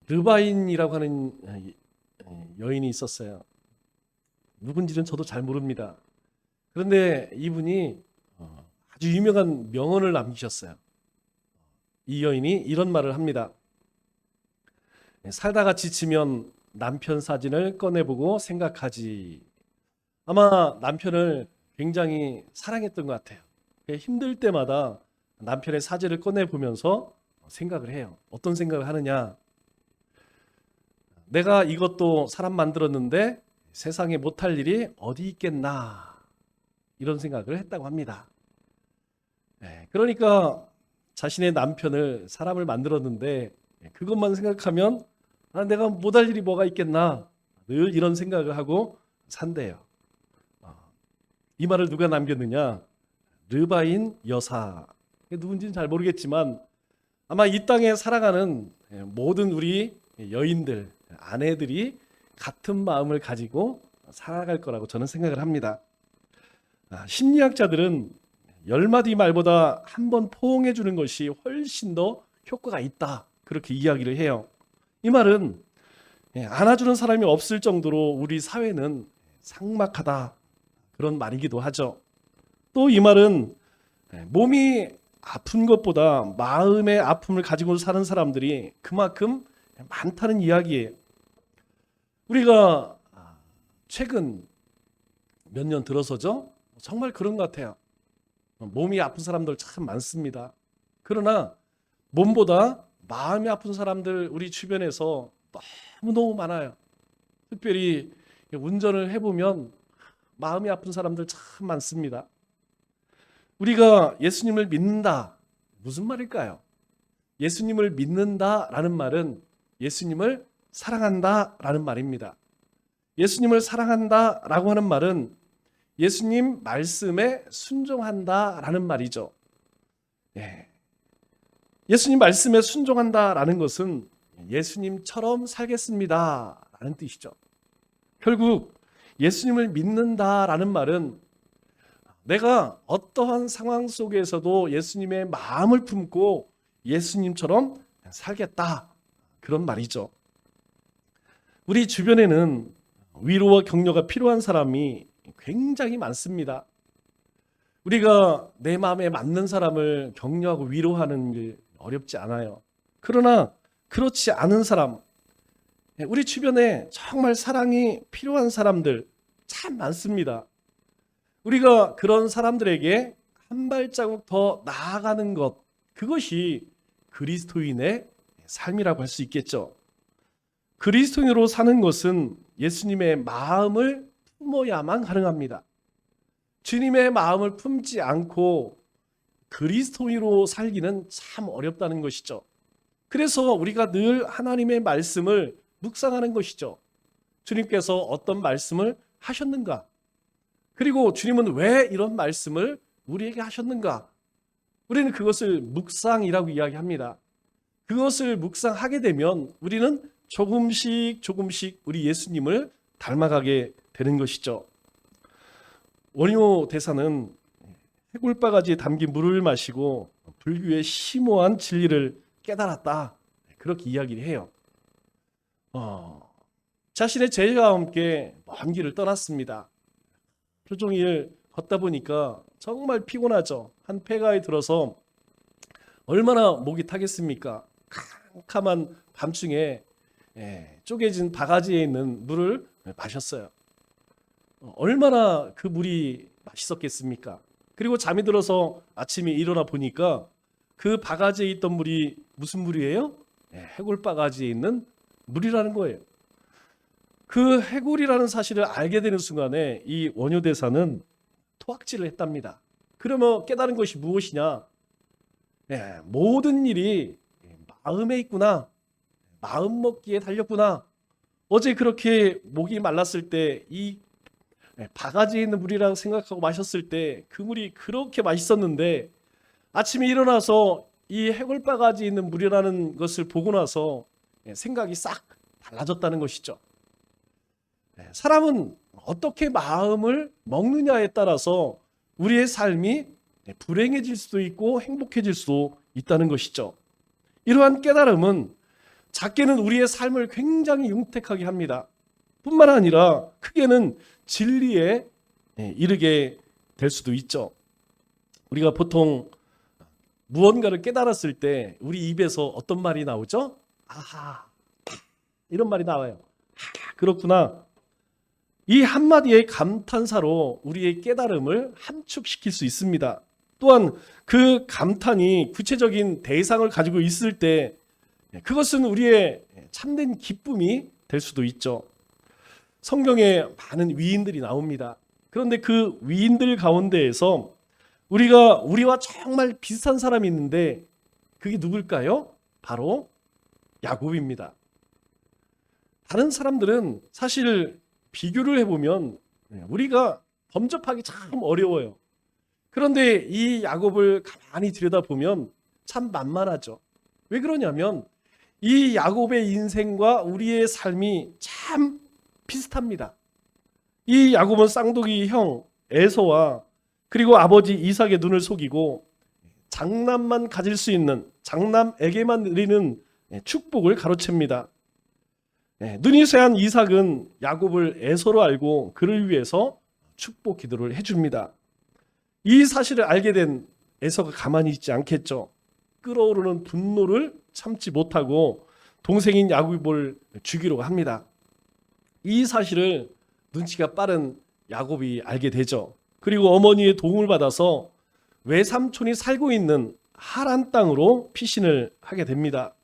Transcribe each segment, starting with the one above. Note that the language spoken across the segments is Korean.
르바인이라고 하는 여인이 있었어요. 누군지는 저도 잘 모릅니다. 그런데 이분이 아주 유명한 명언을 남기셨어요. 이 여인이 이런 말을 합니다. 살다가 지치면 남편 사진을 꺼내보고 생각하지. 아마 남편을 굉장히 사랑했던 것 같아요. 힘들 때마다 남편의 사진을 꺼내보면서 생각을 해요. 어떤 생각을 하느냐? 내가 이것도 사람 만들었는데 세상에 못할 일이 어디 있겠나? 이런 생각을 했다고 합니다. 그러니까 자신의 남편을 사람을 만들었는데 그것만 생각하면 내가 못할 일이 뭐가 있겠나? 늘 이런 생각을 하고 산대요. 이 말을 누가 남겼느냐? 르바인 여사. 누군지는 잘 모르겠지만 아마 이 땅에 살아가는 모든 우리 여인들, 아내들이 같은 마음을 가지고 살아갈 거라고 저는 생각을 합니다. 심리학자들은 10마디 말보다 한 번 포옹해 주는 것이 훨씬 더 효과가 있다. 그렇게 이야기를 해요. 이 말은 안아주는 사람이 없을 정도로 우리 사회는 삭막하다. 그런 말이기도 하죠. 또 이 말은 몸이 아픈 것보다 마음의 아픔을 가지고 사는 사람들이 그만큼 많다는 이야기예요. 우리가 최근 몇 년 들어서죠. 정말 그런 것 같아요. 몸이 아픈 사람들 참 많습니다. 그러나 몸보다 마음이 아픈 사람들 우리 주변에서 너무너무 많아요. 특별히 운전을 해보면 마음이 아픈 사람들 참 많습니다. 우리가 예수님을 믿는다. 무슨 말일까요? 예수님을 믿는다라는 말은 예수님을 사랑한다라는 말입니다. 예수님을 사랑한다라고 하는 말은 예수님 말씀에 순종한다라는 말이죠. 예수님 말씀에 순종한다라는 것은 예수님처럼 살겠습니다라는 뜻이죠. 결국 예수님을 믿는다라는 말은 내가 어떠한 상황 속에서도 예수님의 마음을 품고 예수님처럼 살겠다. 그런 말이죠. 우리 주변에는 위로와 격려가 필요한 사람이 굉장히 많습니다. 우리가 내 마음에 맞는 사람을 격려하고 위로하는 게 어렵지 않아요. 그러나 그렇지 않은 사람, 우리 주변에 정말 사랑이 필요한 사람들 참 많습니다. 우리가 그런 사람들에게 한 발자국 더 나아가는 것, 그것이 그리스도인의 삶이라고 할 수 있겠죠. 그리스도인으로 사는 것은 예수님의 마음을 품어야만 가능합니다. 주님의 마음을 품지 않고 그리스도인으로 살기는 참 어렵다는 것이죠. 그래서 우리가 늘 하나님의 말씀을 묵상하는 것이죠. 주님께서 어떤 말씀을 하셨는가? 그리고 주님은 왜 이런 말씀을 우리에게 하셨는가? 우리는 그것을 묵상이라고 이야기합니다. 그것을 묵상하게 되면 우리는 조금씩 우리 예수님을 닮아가게 되는 것이죠. 원효 대사는 해골바가지에 담긴 물을 마시고 불교의 심오한 진리를 깨달았다. 그렇게 이야기를 해요. 자신의 제자와 함께 먼 길을 떠났습니다. 하루 종일 걷다 보니까 정말 피곤하죠. 한 폐가에 들어서 얼마나 목이 타겠습니까? 캄캄한 밤중에 쪼개진 바가지에 있는 물을 마셨어요. 얼마나 그 물이 맛있었겠습니까? 그리고 잠이 들어서 아침에 일어나 보니까 그 바가지에 있던 물이 무슨 물이에요? 해골 바가지에 있는 물이라는 거예요. 그 해골이라는 사실을 알게 되는 순간에 이 원효대사는 토악질을 했답니다. 그러면 깨달은 것이 무엇이냐? 모든 일이 마음에 있구나. 마음 먹기에 달렸구나. 어제 그렇게 목이 말랐을 때 이 바가지에 있는 물이라고 생각하고 마셨을 때 그 물이 그렇게 맛있었는데 아침에 일어나서 이 해골 바가지에 있는 물이라는 것을 보고 나서 생각이 싹 달라졌다는 것이죠. 사람은 어떻게 마음을 먹느냐에 따라서 우리의 삶이 불행해질 수도 있고 행복해질 수도 있다는 것이죠. 이러한 깨달음은 작게는 우리의 삶을 굉장히 윤택하게 합니다. 뿐만 아니라 크게는 진리에 이르게 될 수도 있죠. 우리가 보통 무언가를 깨달았을 때 우리 입에서 어떤 말이 나오죠? 아하, 이런 말이 나와요. 그렇구나. 이 한마디의 감탄사로 우리의 깨달음을 함축시킬 수 있습니다. 또한 그 감탄이 구체적인 대상을 가지고 있을 때 그것은 우리의 참된 기쁨이 될 수도 있죠. 성경에 많은 위인들이 나옵니다. 그런데 그 위인들 가운데에서 우리와 정말 비슷한 사람이 있는데 그게 누굴까요? 바로 야곱입니다. 다른 사람들은 사실 비교를 해보면 우리가 범접하기 참 어려워요. 그런데 이 야곱을 가만히 들여다보면 참 만만하죠. 왜 그러냐면 이 야곱의 인생과 우리의 삶이 참 비슷합니다. 이 야곱은 쌍둥이 형 에서와 그리고 아버지 이삭의 눈을 속이고 장남만 가질 수 있는 장남에게만 드리는 축복을 가로챕니다. 눈이 쇠한 이삭은 야곱을 에서로 알고 그를 위해서 축복 기도를 해줍니다. 이 사실을 알게 된 에서가 가만히 있지 않겠죠. 끓어오르는 분노를 참지 못하고 동생인 야곱을 죽이려고 합니다. 이 사실을 눈치가 빠른 야곱이 알게 되죠. 그리고 어머니의 도움을 받아서 외삼촌이 살고 있는 하란 땅으로 피신을 하게 됩니다.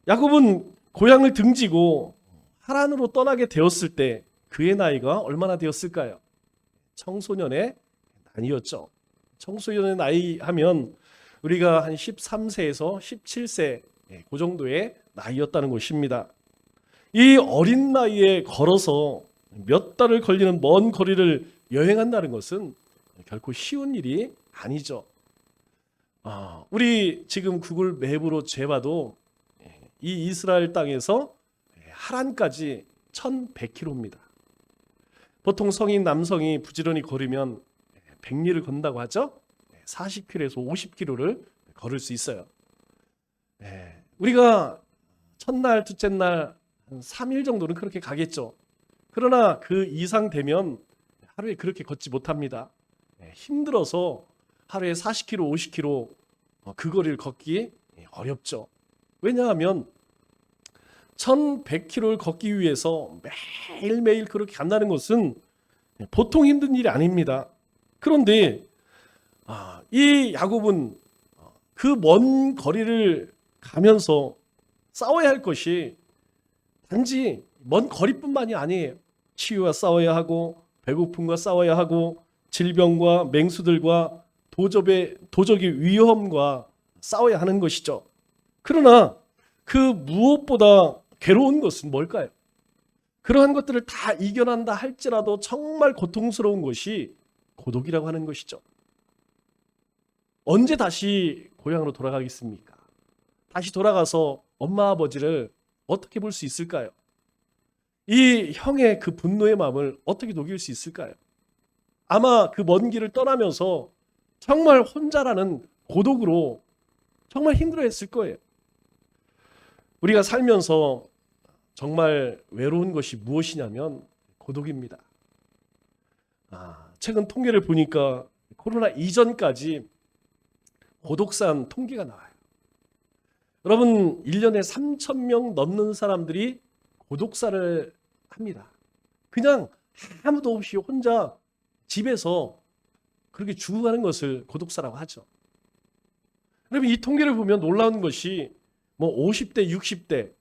야곱은 고향을 등지고 하란으로 떠나게 되었을 때 그의 나이가 얼마나 되었을까요? 청소년의 나이였죠. 청소년의 나이 하면 우리가 한 13세에서 17세 그 정도의 나이였다는 것입니다. 이 어린 나이에 걸어서 몇 달을 걸리는 먼 거리를 여행한다는 것은 결코 쉬운 일이 아니죠. 우리 지금 구글 맵으로 재봐도 이 이스라엘 땅에서 하란까지 1100km입니다. 보통 성인 남성이 부지런히 걸으면 100리를 건다고 하죠. 40km에서 50km를 걸을 수 있어요. 우리가 첫날, 둘째 날 한 3일 정도는 그렇게 가겠죠. 그러나 그 이상 되면 하루에 그렇게 걷지 못합니다. 힘들어서 하루에 40km, 50km 그 거리를 걷기 어렵죠. 왜냐하면 1100km를 걷기 위해서 매일매일 그렇게 간다는 것은 보통 힘든 일이 아닙니다. 그런데 이 야곱은 그 먼 거리를 가면서 싸워야 할 것이 단지 먼 거리뿐만이 아니에요. 치유와 싸워야 하고 배고픔과 싸워야 하고 질병과 맹수들과 도적의 위험과 싸워야 하는 것이죠. 그러나 그 무엇보다 괴로운 것은 뭘까요? 그러한 것들을 다 이겨낸다 할지라도 정말 고통스러운 것이 고독이라고 하는 것이죠. 언제 다시 고향으로 돌아가겠습니까? 다시 돌아가서 엄마 아버지를 어떻게 볼 수 있을까요? 이 형의 그 분노의 마음을 어떻게 녹일 수 있을까요? 아마 그 먼 길을 떠나면서 정말 혼자라는 고독으로 정말 힘들어했을 거예요. 우리가 살면서 정말 외로운 것이 무엇이냐면 고독입니다. 최근 통계를 보니까 코로나 이전까지 고독산 통계가 나와요. 여러분 1년에 3,000명 넘는 사람들이 고독사를 합니다. 그냥 아무도 없이 혼자 집에서 그렇게 죽어가는 것을 고독사라고 하죠. 여러분 이 통계를 보면 놀라운 것이 50대, 60대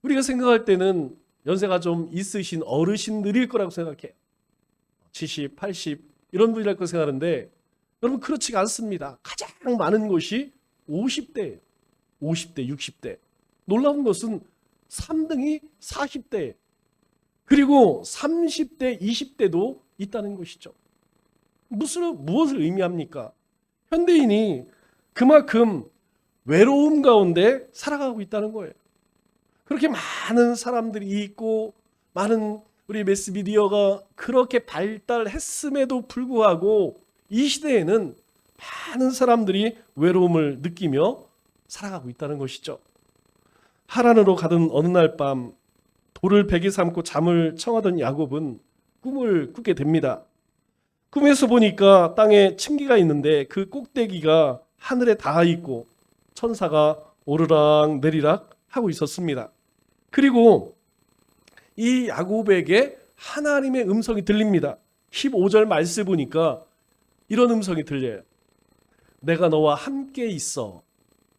우리가 생각할 때는 연세가 좀 있으신 어르신들일 거라고 생각해요. 70, 80 이런 분이랄 거 생각하는데 여러분 그렇지가 않습니다. 가장 많은 것이 50대예요. 50대, 60대. 놀라운 것은 3등이 40대 그리고 30대, 20대도 있다는 것이죠. 무엇을 의미합니까? 현대인이 그만큼 외로움 가운데 살아가고 있다는 거예요. 그렇게 많은 사람들이 있고 많은 우리 매스미디어가 그렇게 발달했음에도 불구하고 이 시대에는 많은 사람들이 외로움을 느끼며 살아가고 있다는 것이죠. 하란으로 가던 어느 날 밤 돌을 베개 삼고 잠을 청하던 야곱은 꿈을 꾸게 됩니다. 꿈에서 보니까 땅에 층기가 있는데 그 꼭대기가 하늘에 닿아 있고 천사가 오르락 내리락 하고 있었습니다. 그리고 이 야곱에게 하나님의 음성이 들립니다. 15절 말씀 보니까 이런 음성이 들려요. 내가 너와 함께 있어.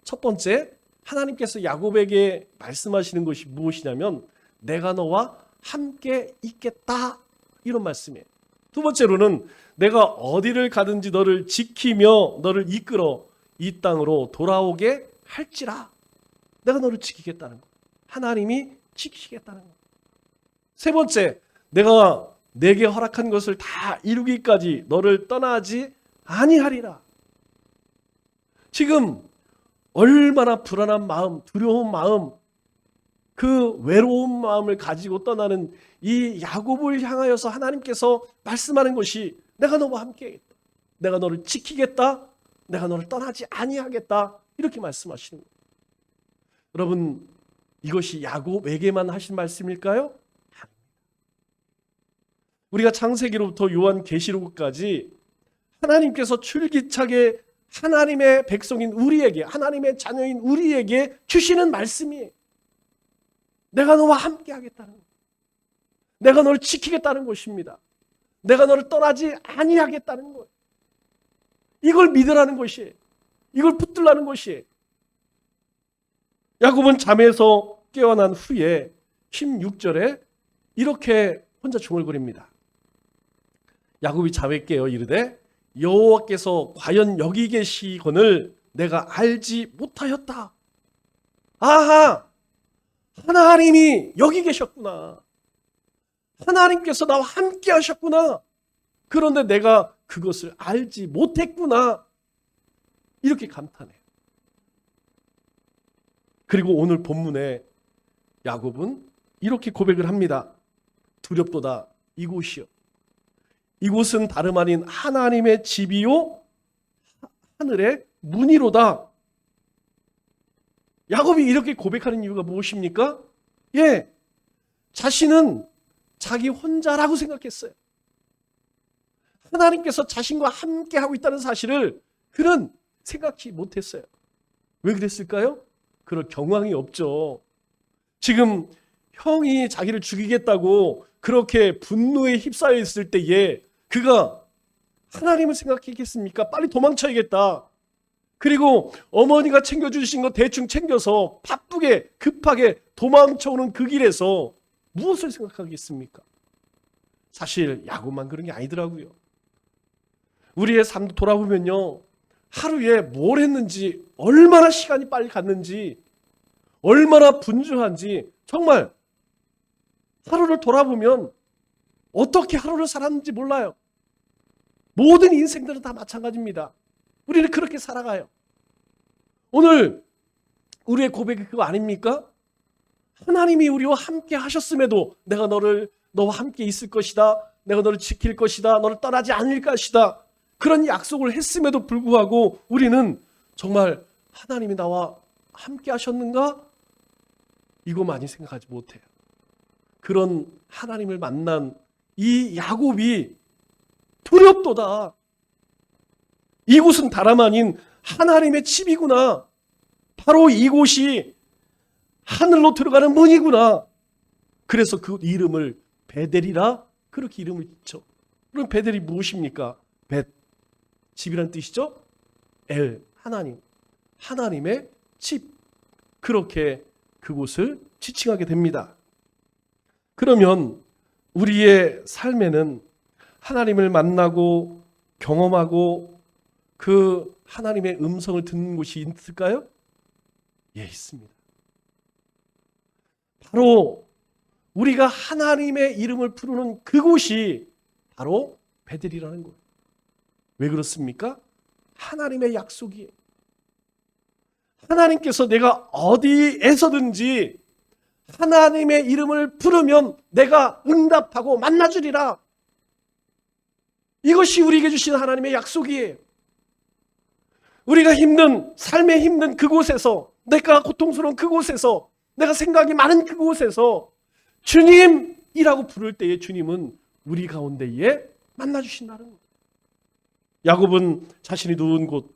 첫 번째, 하나님께서 야곱에게 말씀하시는 것이 무엇이냐면 내가 너와 함께 있겠다, 이런 말씀이에요. 두 번째로는 내가 어디를 가든지 너를 지키며 너를 이끌어 이 땅으로 돌아오게 할지라. 내가 너를 지키겠다는 거. 하나님이 지키시겠다는 거. 세 번째, 내가 내게 허락한 것을 다 이루기까지 너를 떠나지 아니하리라. 지금 얼마나 불안한 마음, 두려운 마음, 그 외로운 마음을 가지고 떠나는 이 야곱을 향하여서 하나님께서 말씀하는 것이 내가 너와 함께하겠다. 내가 너를 지키겠다. 내가 너를 떠나지 아니하겠다. 이렇게 말씀하시는 거예요. 여러분, 이것이 야곱에게만 하신 말씀일까요? 우리가 창세기로부터 요한계시록까지 하나님께서 줄기차게 하나님의 백성인 우리에게, 하나님의 자녀인 우리에게 주시는 말씀이에요. 내가 너와 함께 하겠다는 것. 내가 너를 지키겠다는 것입니다. 내가 너를 떠나지 아니하겠다는 것. 이걸 믿으라는 것이에요. 이걸 붙들라는 것이에요. 야곱은 잠에서 깨어난 후에 16절에 이렇게 혼자 중얼거립니다. 야곱이 잠에 깨어 이르되 여호와께서 과연 여기 계시거늘 내가 알지 못하였다. 아하! 하나님이 여기 계셨구나. 하나님께서 나와 함께 하셨구나. 그런데 내가 그것을 알지 못했구나. 이렇게 감탄해요. 그리고 오늘 본문에 야곱은 이렇게 고백을 합니다. 두렵도다 이곳이요. 이곳은 다름 아닌 하나님의 집이요 하늘의 문이로다. 야곱이 이렇게 고백하는 이유가 무엇입니까? 자신은 자기 혼자라고 생각했어요. 하나님께서 자신과 함께 하고 있다는 사실을 그는 생각지 못했어요. 왜 그랬을까요? 그럴 경황이 없죠. 지금 형이 자기를 죽이겠다고 그렇게 분노에 휩싸여 있을 때에 그가 하나님을 생각했겠습니까? 빨리 도망쳐야겠다. 그리고 어머니가 챙겨주신 거 대충 챙겨서 바쁘게 급하게 도망쳐오는 그 길에서 무엇을 생각하겠습니까? 사실 야곱만 그런 게 아니더라고요. 우리의 삶도 돌아보면요, 하루에 뭘 했는지, 얼마나 시간이 빨리 갔는지, 얼마나 분주한지, 정말 하루를 돌아보면 어떻게 하루를 살았는지 몰라요. 모든 인생들은 다 마찬가지입니다. 우리는 그렇게 살아가요. 오늘 우리의 고백이 그거 아닙니까? 하나님이 우리와 함께 하셨음에도 내가 너와 함께 있을 것이다. 내가 너를 지킬 것이다. 너를 떠나지 않을 것이다. 그런 약속을 했음에도 불구하고 우리는 정말 하나님이 나와 함께 하셨는가? 이거 많이 생각하지 못해요. 그런 하나님을 만난 이 야곱이 두렵도다. 이곳은 다름 아닌 하나님의 집이구나. 바로 이곳이 하늘로 들어가는 문이구나. 그래서 그 이름을 베델이라 그렇게 이름을 짓죠. 그럼 베델이 무엇입니까? 벳, 집이라는 뜻이죠. 엘, 하나님, 하나님의 집. 그렇게 그곳을 지칭하게 됩니다. 그러면 우리의 삶에는 하나님을 만나고 경험하고 그 하나님의 음성을 듣는 곳이 있을까요? 있습니다. 바로 우리가 하나님의 이름을 부르는 그곳이 바로 베델이라는 거예요. 왜 그렇습니까? 하나님의 약속이에요. 하나님께서 내가 어디에서든지 하나님의 이름을 부르면 내가 응답하고 만나주리라. 이것이 우리에게 주신 하나님의 약속이에요. 우리가 삶에 힘든 그곳에서, 내가 고통스러운 그곳에서 내가 생각이 많은 그곳에서 주님이라고 부를 때에 주님은 우리 가운데에 만나주신다는 거예요. 야곱은 자신이 누운 곳,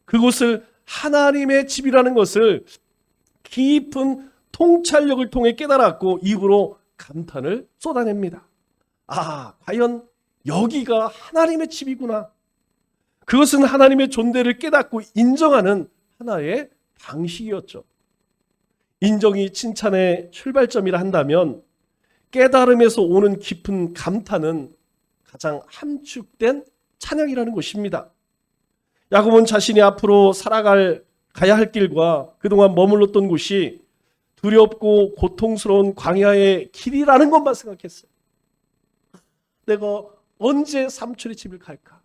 그곳을 하나님의 집이라는 것을 깊은 통찰력을 통해 깨달았고 이후로 감탄을 쏟아냅니다. 아, 과연 여기가 하나님의 집이구나. 그것은 하나님의 존재를 깨닫고 인정하는 하나의 방식이었죠. 인정이 칭찬의 출발점이라 한다면 깨달음에서 오는 깊은 감탄은 가장 함축된 찬양이라는 것입니다. 야곱은 자신이 앞으로 가야 할 길과 그동안 머물렀던 곳이 두렵고 고통스러운 광야의 길이라는 것만 생각했어요. 내가 언제 삼촌의 집을 갈까?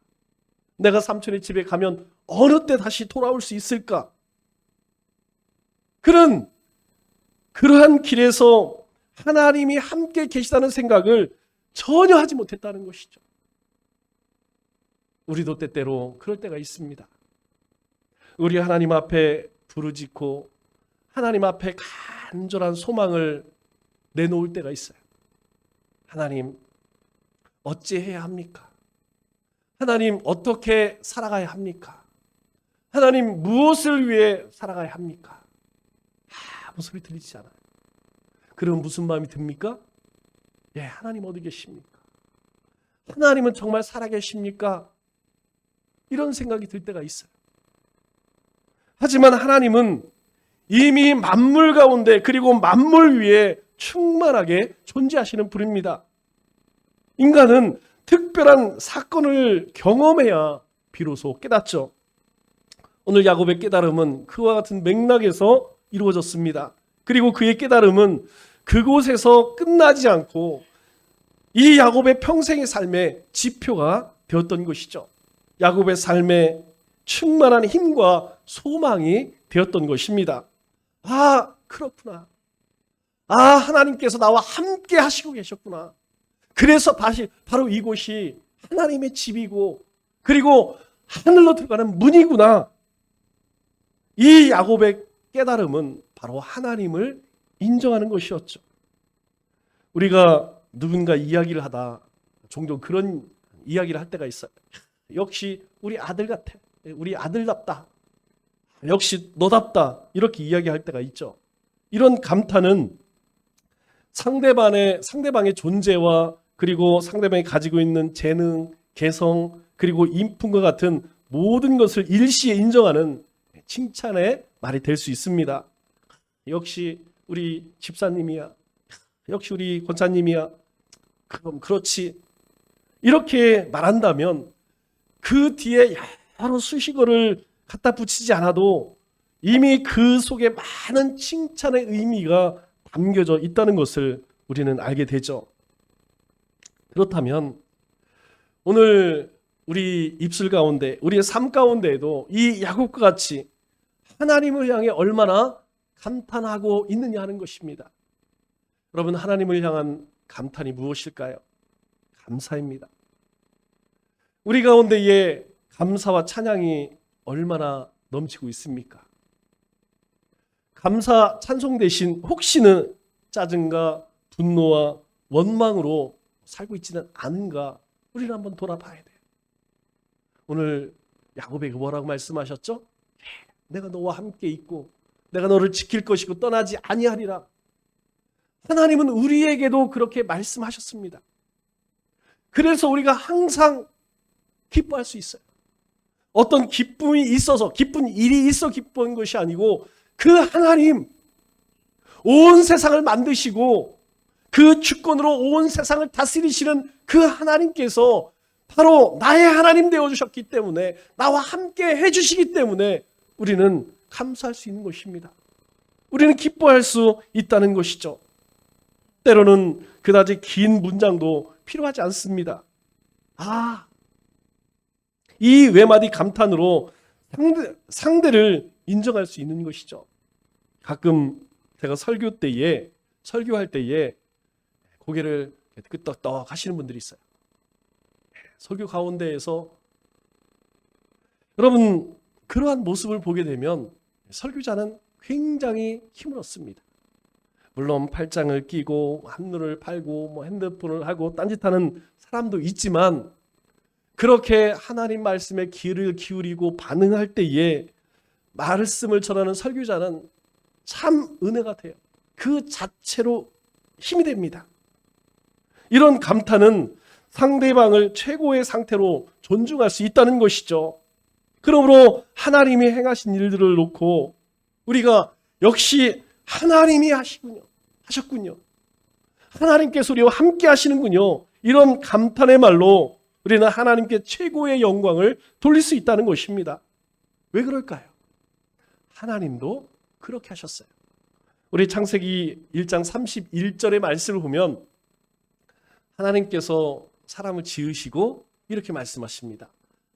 내가 삼촌의 집에 가면 어느 때 다시 돌아올 수 있을까? 그러한 길에서 하나님이 함께 계시다는 생각을 전혀 하지 못했다는 것이죠. 우리도 때때로 그럴 때가 있습니다. 우리 하나님 앞에 부르짖고 하나님 앞에 간절한 소망을 내놓을 때가 있어요. 하나님, 어찌해야 합니까? 하나님, 어떻게 살아가야 합니까? 하나님, 무엇을 위해 살아가야 합니까? 아무 소리 들리지 않아요. 그럼 무슨 마음이 듭니까? 예, 하나님 어디 계십니까? 하나님은 정말 살아계십니까? 이런 생각이 들 때가 있어요. 하지만 하나님은 이미 만물 가운데 그리고 만물 위에 충만하게 존재하시는 분입니다. 인간은 특별한 사건을 경험해야 비로소 깨닫죠. 오늘 야곱의 깨달음은 그와 같은 맥락에서 이루어졌습니다. 그리고 그의 깨달음은 그곳에서 끝나지 않고 이 야곱의 평생의 삶의 지표가 되었던 것이죠. 야곱의 삶에 충만한 힘과 소망이 되었던 것입니다. 아, 그렇구나. 아, 하나님께서 나와 함께 하시고 계셨구나. 그래서 바로 이곳이 하나님의 집이고 그리고 하늘로 들어가는 문이구나. 이 야곱의 깨달음은 바로 하나님을 인정하는 것이었죠. 우리가 누군가 이야기를 하다 종종 그런 이야기를 할 때가 있어요. 역시 우리 아들 같아. 우리 아들답다. 역시 너답다. 이렇게 이야기할 때가 있죠. 이런 감탄은 상대방의 존재와 그리고 상대방이 가지고 있는 재능, 개성, 그리고 인품과 같은 모든 것을 일시에 인정하는 칭찬의 말이 될 수 있습니다. 역시 우리 집사님이야. 역시 우리 권사님이야. 그럼 그렇지. 이렇게 말한다면 그 뒤에 여러 수식어를 갖다 붙이지 않아도 이미 그 속에 많은 칭찬의 의미가 담겨져 있다는 것을 우리는 알게 되죠. 그렇다면 오늘 우리 입술 가운데, 우리의 삶 가운데에도 이 야곱과 같이 하나님을 향해 얼마나 감탄하고 있느냐 하는 것입니다. 여러분, 하나님을 향한 감탄이 무엇일까요? 감사입니다. 우리 가운데에 감사와 찬양이 얼마나 넘치고 있습니까? 감사, 찬송 대신 혹시는 짜증과 분노와 원망으로 살고 있지는 않은가? 우리는 한번 돌아봐야 돼요. 오늘 야곱에게 뭐라고 말씀하셨죠? 내가 너와 함께 있고 내가 너를 지킬 것이고 떠나지 아니하리라. 하나님은 우리에게도 그렇게 말씀하셨습니다. 그래서 우리가 항상 기뻐할 수 있어요. 어떤 기쁨이 있어서, 기쁜 일이 있어 기쁜 것이 아니고 그 하나님, 온 세상을 만드시고 그 주권으로 온 세상을 다스리시는 그 하나님께서 바로 나의 하나님 되어주셨기 때문에, 나와 함께 해주시기 때문에 우리는 감사할 수 있는 것입니다. 우리는 기뻐할 수 있다는 것이죠. 때로는 그다지 긴 문장도 필요하지 않습니다. 이 외마디 감탄으로 상대를 인정할 수 있는 것이죠. 가끔 제가 설교할 때에 고개를 끄덕덕 하시는 분들이 있어요. 설교 가운데에서 여러분, 그러한 모습을 보게 되면 설교자는 굉장히 힘을 얻습니다. 물론 팔짱을 끼고 한눈을 팔고 뭐 핸드폰을 하고 딴짓하는 사람도 있지만 그렇게 하나님 말씀에 귀를 기울이고 반응할 때에 말씀을 전하는 설교자는 참 은혜가 돼요. 그 자체로 힘이 됩니다. 이런 감탄은 상대방을 최고의 상태로 존중할 수 있다는 것이죠. 그러므로 하나님이 행하신 일들을 놓고 우리가 역시 하나님이 하셨군요. 하나님께서 우리와 함께 하시는군요. 이런 감탄의 말로 우리는 하나님께 최고의 영광을 돌릴 수 있다는 것입니다. 왜 그럴까요? 하나님도 그렇게 하셨어요. 우리 창세기 1장 31절의 말씀을 보면 하나님께서 사람을 지으시고 이렇게 말씀하십니다.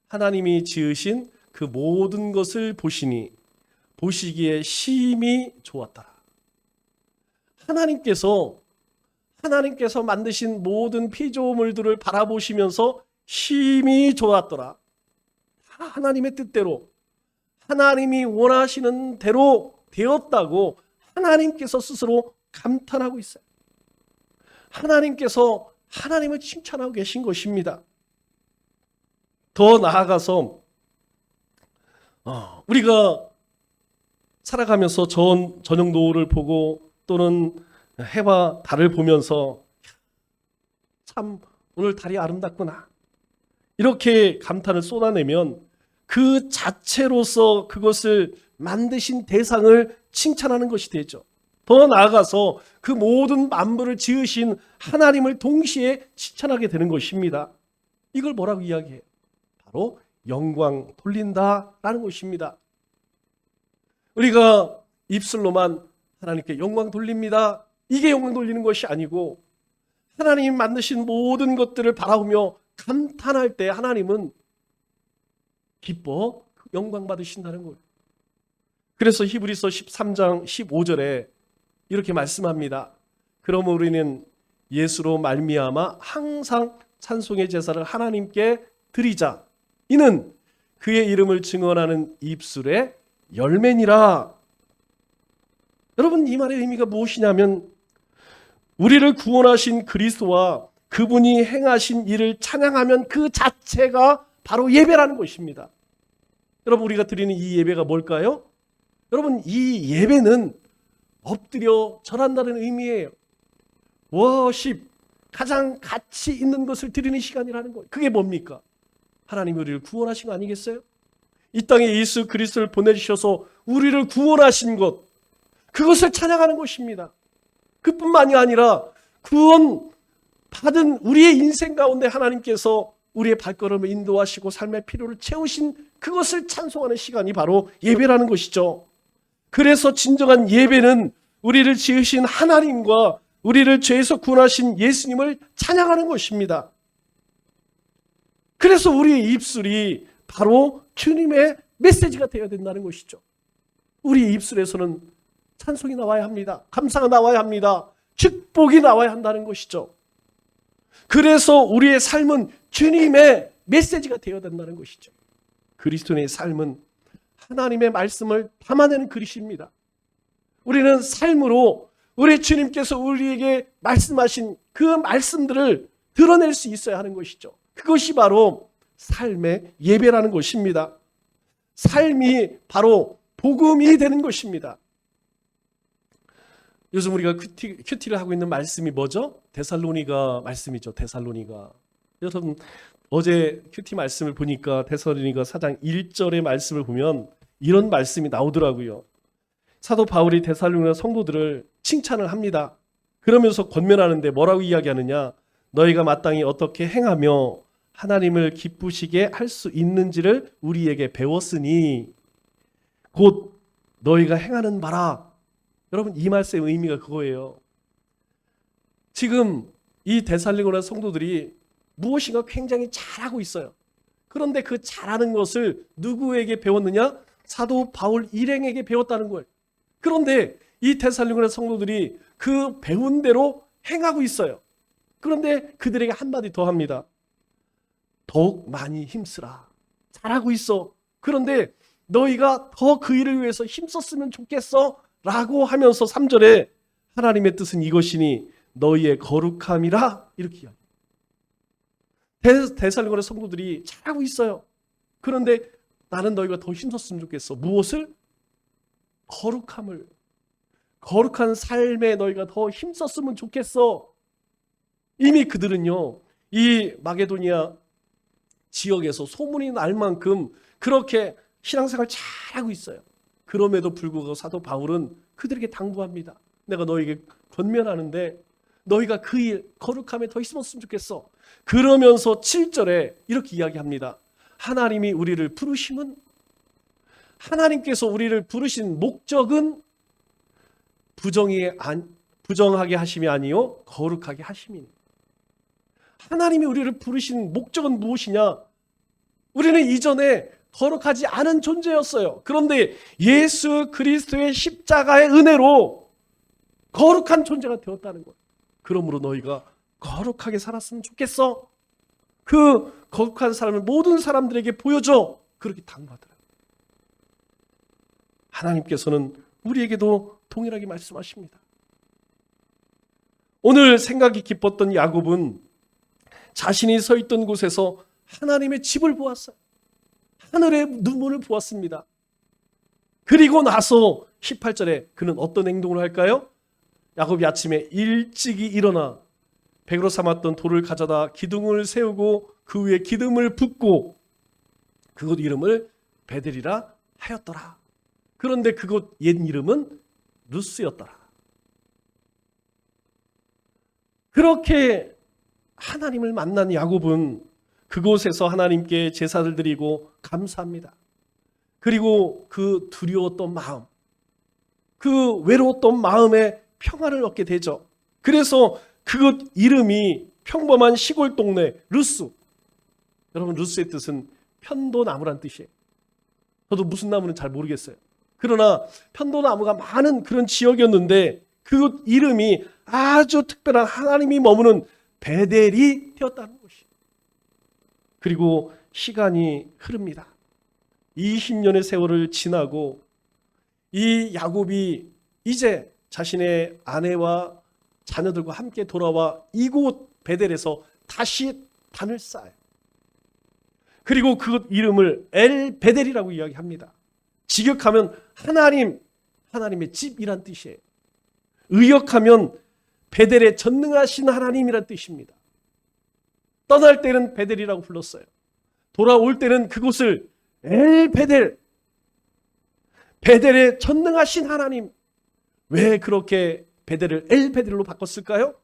하나님이 지으신 그 모든 것을 보시니 보시기에 심히 좋았더라. 하나님께서 만드신 모든 피조물들을 바라보시면서 심히 좋았더라. 다 하나님의 뜻대로 하나님이 원하시는 대로 되었다고 하나님께서 스스로 감탄하고 있어요. 하나님께서 하나님을 칭찬하고 계신 것입니다. 더 나아가서 우리가 살아가면서 저녁 노을을 보고 또는 해와 달을 보면서 참 오늘 달이 아름답구나 이렇게 감탄을 쏟아내면 그 자체로서 그것을 만드신 대상을 칭찬하는 것이 되죠. 더 나아가서 그 모든 만물을 지으신 하나님을 동시에 칭찬하게 되는 것입니다. 이걸 뭐라고 이야기해요? 바로 영광 돌린다라는 것입니다. 우리가 입술로만 하나님께 영광 돌립니다. 이게 영광 돌리는 것이 아니고 하나님이 만드신 모든 것들을 바라보며 감탄할 때 하나님은 기뻐 영광 받으신다는 거예요. 그래서 히브리서 13장 15절에 이렇게 말씀합니다. 그러므로 우리는 예수로 말미암아 항상 찬송의 제사를 하나님께 드리자. 이는 그의 이름을 증언하는 입술의 열매니라. 여러분, 이 말의 의미가 무엇이냐면 우리를 구원하신 그리스도와 그분이 행하신 일을 찬양하면 그 자체가 바로 예배라는 것입니다. 여러분, 우리가 드리는 이 예배가 뭘까요? 여러분, 이 예배는 엎드려 절한다는 의미예요. 워십, 가장 가치 있는 것을 드리는 시간이라는 거예요. 그게 뭡니까? 하나님이 우리를 구원하신 거 아니겠어요? 이 땅에 예수 그리스도를 보내주셔서 우리를 구원하신 것, 그것을 찬양하는 것입니다. 그뿐만이 아니라 구원 받은 우리의 인생 가운데 하나님께서 우리의 발걸음을 인도하시고 삶의 필요를 채우신 그것을 찬송하는 시간이 바로 예배라는 것이죠. 그래서 진정한 예배는 우리를 지으신 하나님과 우리를 죄에서 구원하신 예수님을 찬양하는 것입니다. 그래서 우리의 입술이 바로 주님의 메시지가 되어야 된다는 것이죠. 우리의 입술에서는 찬송이 나와야 합니다. 감사가 나와야 합니다. 축복이 나와야 한다는 것이죠. 그래서 우리의 삶은 주님의 메시지가 되어야 된다는 것이죠. 그리스도인의 삶은 하나님의 말씀을 담아내는 그릇입니다. 우리는 삶으로 우리 주님께서 우리에게 말씀하신 그 말씀들을 드러낼 수 있어야 하는 것이죠. 그것이 바로 삶의 예배라는 것입니다. 삶이 바로 복음이 되는 것입니다. 요즘 우리가 큐티를 하고 있는 말씀이 뭐죠? 데살로니가 말씀이죠. 데살로니가. 여러분, 어제 큐티 말씀을 보니까 데살로니가 4장 1절의 말씀을 보면 이런 말씀이 나오더라고요. 사도 바울이 데살로니가 성도들을 칭찬을 합니다. 그러면서 권면하는데 뭐라고 이야기하느냐? 너희가 마땅히 어떻게 행하며 하나님을 기쁘시게 할 수 있는지를 우리에게 배웠으니 곧 너희가 행하는 바라. 여러분, 이 말씀의 의미가 그거예요. 지금 이 데살로니가 성도들이 무엇인가 굉장히 잘하고 있어요. 그런데 그 잘하는 것을 누구에게 배웠느냐? 사도 바울 일행에게 배웠다는 거예요. 그런데 이 데살로니가 성도들이 그 배운 대로 행하고 있어요. 그런데 그들에게 한마디 더 합니다. 더욱 많이 힘쓰라. 잘하고 있어. 그런데 너희가 더 그 일을 위해서 힘썼으면 좋겠어 라고 하면서 3절에 하나님의 뜻은 이것이니 너희의 거룩함이라 이렇게 이야기해요. 데살로니가 성도들이 잘하고 있어요. 그런데 나는 너희가 더 힘썼으면 좋겠어. 무엇을? 거룩함을. 거룩한 삶에 너희가 더 힘썼으면 좋겠어. 이미 그들은요, 이 마게도니아 지역에서 소문이 날 만큼 그렇게 신앙생활 잘하고 있어요. 그럼에도 불구하고 사도 바울은 그들에게 당부합니다. 내가 너에게 권면하는데 너희가 그 일, 거룩함에 더 있었으면 좋겠어. 그러면서 7절에 이렇게 이야기합니다. 하나님이 우리를 부르심은, 하나님께서 우리를 부르신 목적은 부정하게 하심이 아니요 거룩하게 하심이니. 하나님이 우리를 부르신 목적은 무엇이냐? 우리는 이전에 거룩하지 않은 존재였어요. 그런데 예수 그리스도의 십자가의 은혜로 거룩한 존재가 되었다는 거예요. 그러므로 너희가 거룩하게 살았으면 좋겠어. 그 거룩한 삶을 모든 사람들에게 보여줘. 그렇게 당부하더라고요. 하나님께서는 우리에게도 동일하게 말씀하십니다. 오늘 생각이 깊었던 야곱은 자신이 서 있던 곳에서 하나님의 집을 보았어요. 하늘의 눈문을 보았습니다. 그리고 나서 18절에 그는 어떤 행동을 할까요? 야곱이 아침에 일찍이 일어나 백으로 삼았던 돌을 가져다 기둥을 세우고 그 위에 기름을 붓고 그곳 이름을 베델이라 하였더라. 그런데 그곳 옛 이름은 루스였더라. 그렇게 하나님을 만난 야곱은 그곳에서 하나님께 제사를 드리고 감사합니다. 그리고 그 두려웠던 마음, 그 외로웠던 마음에 평안을 얻게 되죠. 그래서 그곳 이름이 평범한 시골 동네 루스. 여러분, 루스의 뜻은 편도나무란 뜻이에요. 저도 무슨 나무는 잘 모르겠어요. 그러나 편도나무가 많은 그런 지역이었는데 그곳 이름이 아주 특별한 하나님이 머무는 베델이 되었다는 것이에요. 그리고 시간이 흐릅니다. 20년의 세월을 지나고 이 야곱이 이제 자신의 아내와 자녀들과 함께 돌아와 이곳 베델에서 다시 단을 쌓아요. 그리고 그 이름을 엘 베델이라고 이야기합니다. 직역하면 하나님의 집이란 뜻이에요. 의역하면 베델에 전능하신 하나님이란 뜻입니다. 떠날 때는 베델이라고 불렀어요. 돌아올 때는 그곳을 엘 베델, 베델에 전능하신 하나님. 왜 그렇게 베델을 엘 베델로 바꿨을까요?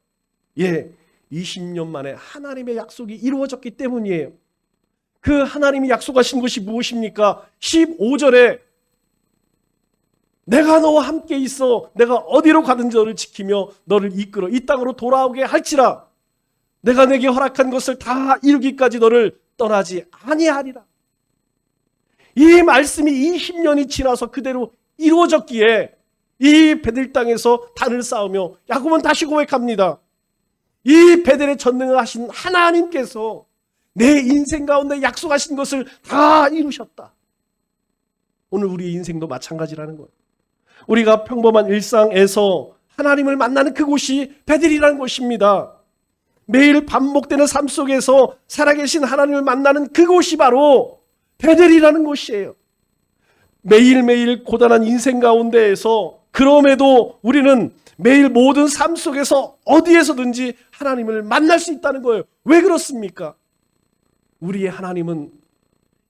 20년 만에 하나님의 약속이 이루어졌기 때문이에요. 그 하나님이 약속하신 것이 무엇입니까? 15절에 내가 너와 함께 있어 내가 어디로 가든지 너를 지키며 너를 이끌어 이 땅으로 돌아오게 할지라 내가 내게 허락한 것을 다 이루기까지 너를 떠나지 아니하리라. 이 말씀이 20년이 지나서 그대로 이루어졌기에 이 베델 땅에서 단을 쌓으며 야곱은 다시 고백합니다. 이 베델에 전능하신 하나님께서 내 인생 가운데 약속하신 것을 다 이루셨다. 오늘 우리의 인생도 마찬가지라는 거예요. 우리가 평범한 일상에서 하나님을 만나는 그곳이 베델이라는 것입니다. 매일 반복되는 삶 속에서 살아계신 하나님을 만나는 그곳이 바로 베델이라는 곳이에요. 매일매일 고단한 인생 가운데에서 그럼에도 우리는 매일 모든 삶 속에서 어디에서든지 하나님을 만날 수 있다는 거예요. 왜 그렇습니까? 우리의 하나님은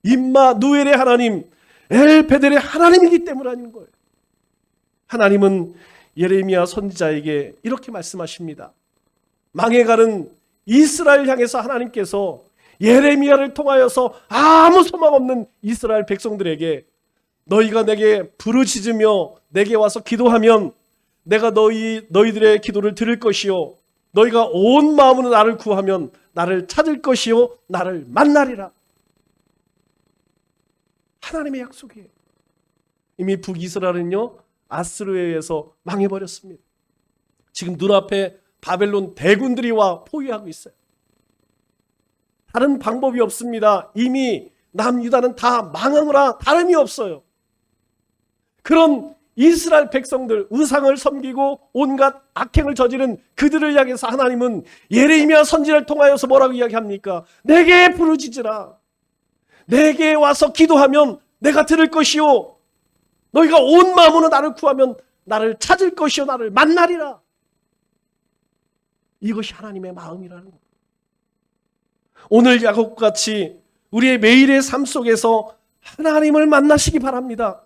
임마누엘의 하나님, 엘베델의 하나님이기 때문인 거예요. 하나님은 예레미야 선지자에게 이렇게 말씀하십니다. 망해가는 이스라엘 향해서 하나님께서 예레미야를 통하여서 아무 소망 없는 이스라엘 백성들에게 너희가 내게 부르짖으며 내게 와서 기도하면 내가 너희들의 기도를 들을 것이요 너희가 온 마음으로 나를 구하면 나를 찾을 것이요 나를 만나리라. 하나님의 약속이에요. 이미 북이스라엘은요 아스르에 의해서 망해버렸습니다. 지금 눈앞에 바벨론 대군들이 와 포위하고 있어요. 다른 방법이 없습니다. 이미 남유다는 다 망하느라 다름이 없어요. 그런 이스라엘 백성들 우상을 섬기고 온갖 악행을 저지른 그들을 향해서 하나님은 예레미야 선지자를 통하여서 뭐라고 이야기합니까? 내게 부르짖으라. 내게 와서 기도하면 내가 들을 것이요 너희가 온 마음으로 나를 구하면 나를 찾을 것이요 나를 만나리라. 이것이 하나님의 마음이라는 겁니다. 오늘 야곱같이 우리의 매일의 삶 속에서 하나님을 만나시기 바랍니다.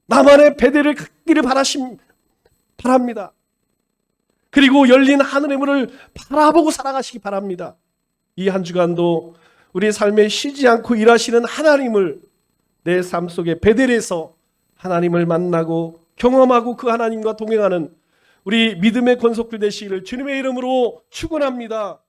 나만의 베델을 갖기를 바랍니다. 그리고 열린 하늘의 문을 바라보고 살아가시기 바랍니다. 이 한 주간도 우리의 삶에 쉬지 않고 일하시는 하나님을 내 삶 속에 베델에서 하나님을 만나고 경험하고 그 하나님과 동행하는 우리 믿음의 권속들 되시기를 주님의 이름으로 축원합니다.